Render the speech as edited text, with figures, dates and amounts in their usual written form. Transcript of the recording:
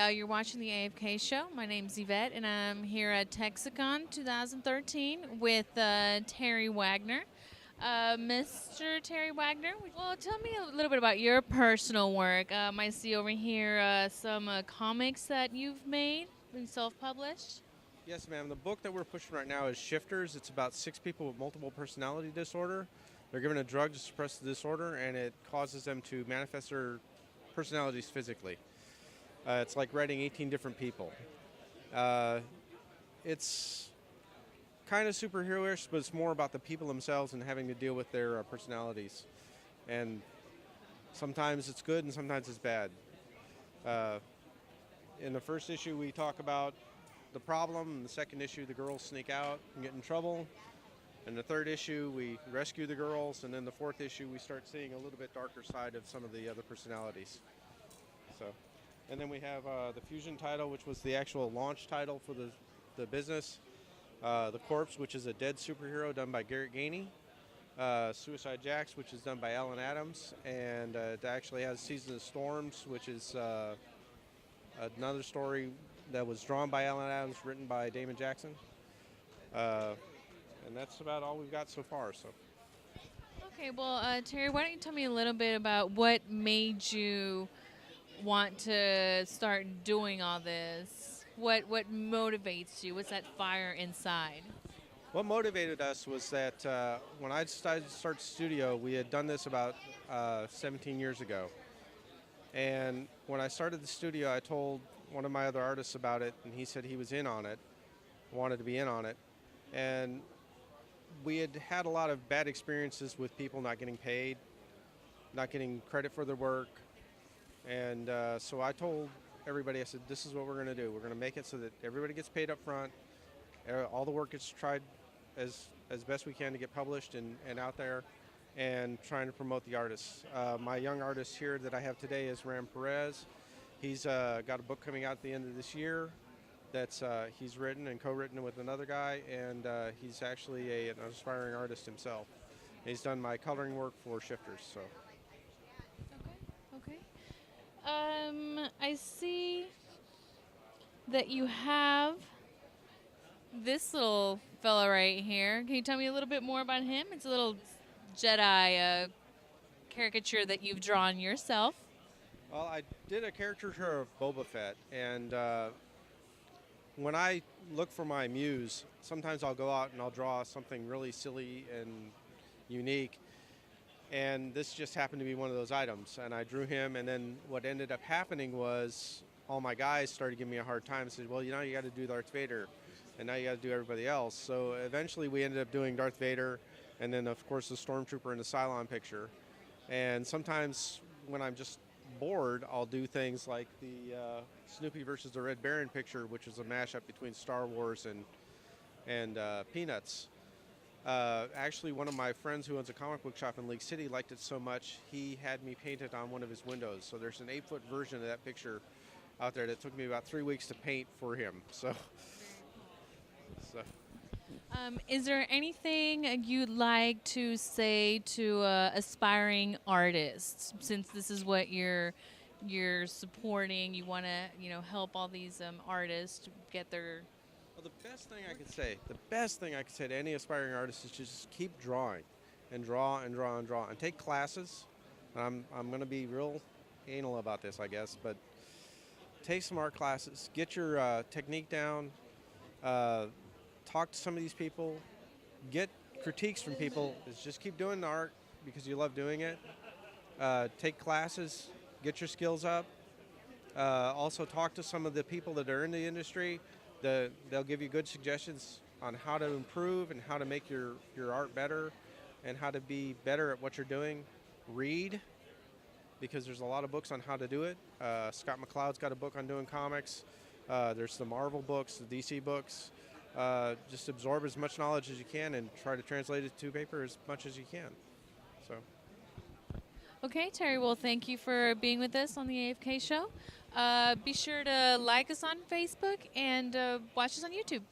Hi, you're watching the AFK show. My name's Ivette, and I'm here at Texicon 2013 with Terry Wagner. Mr. Terry Wagner, well, tell me a little bit about your personal work. I see over here some comics that you've made and self-published. Yes, ma'am. The book that we're pushing right now is Shifters. It's about 6 people with multiple personality disorder. They're given a drug to suppress the disorder, and it causes them to manifest their personalities physically. It's like writing 18 different people. It's kind of superhero-ish, but it's more about the people themselves and having to deal with their personalities. And sometimes it's good and sometimes it's bad. In the first issue, we talk about the problem. In the second issue, the girls sneak out and get in trouble. In the third issue, we rescue the girls. And then the fourth issue, we start seeing a little bit darker side of some of the other personalities. And then we have the Fusion title, which was the actual launch title for the business. The Corpse, which is a dead superhero done by Garrett Gainey. Suicide Jacks, which is done by Alan Adams. And it actually has Season of Storms, which is another story that was drawn by Alan Adams, written by Damon Jackson. And that's about all we've got so far. So. Okay, well, Terry, why don't you tell me a little bit about what made you want to start doing all this? What motivates you? What's that fire inside? What motivated us was that when I decided to start the studio, we had done this about 17 years ago. And when I started the studio, I told one of my other artists about it, and he said he was in on it, wanted to be in on it. And we had had a lot of bad experiences with people not getting paid, not getting credit for their work. And so I told everybody, I said, this is what we're going to do. We're going to make it so that everybody gets paid up front. All the work gets tried as best we can to get published and out there, and trying to promote the artists. My young artist here that I have today is Ram Perez. He's got a book coming out at the end of this year that's he's written and co-written with another guy, and he's actually an aspiring artist himself. He's done my coloring work for Shifters. So. Okay. I see that you have this little fella right here. Can you tell me a little bit more about him? It's a little Jedi caricature that you've drawn yourself. Well, I did a caricature of Boba Fett, and when I look for my muse, sometimes I'll go out and I'll draw something really silly and unique. And this just happened to be one of those items. And I drew him, and then what ended up happening was all my guys started giving me a hard time and said, well, you know, you got to do Darth Vader, and now you got to do everybody else. So eventually we ended up doing Darth Vader, and then, of course, the Stormtrooper and the Cylon picture. And sometimes when I'm just bored, I'll do things like the Snoopy versus the Red Baron picture, which is a mashup between Star Wars and Peanuts. Actually, one of my friends who owns a comic book shop in League City liked it so much, he had me paint it on one of his windows. So there's an 8-foot version of that picture out there that took me about 3 weeks to paint for him. So. Is there anything you'd like to say to aspiring artists, since this is what you're supporting? You want to help all these artists get their. Well, the best thing I could say to any aspiring artist is just keep drawing, and draw and draw and draw, and take classes. I'm going to be real anal about this, I guess, but take some art classes, get your technique down. Talk to some of these people, get critiques from people. Just keep doing the art because you love doing it. Take classes, get your skills up. Also talk to some of the people that are in the industry. They'll give you good suggestions on how to improve and how to make your art better and how to be better at what you're doing. Read. because there's a lot of books on how to do it. Scott McCloud's got a book on doing comics. There's the Marvel books, the DC books. Just absorb as much knowledge as you can and try to translate it to paper as much as you can. So. Okay, Terry, well, thank you for being with us on the AFK show. Be sure to like us on Facebook and watch us on YouTube.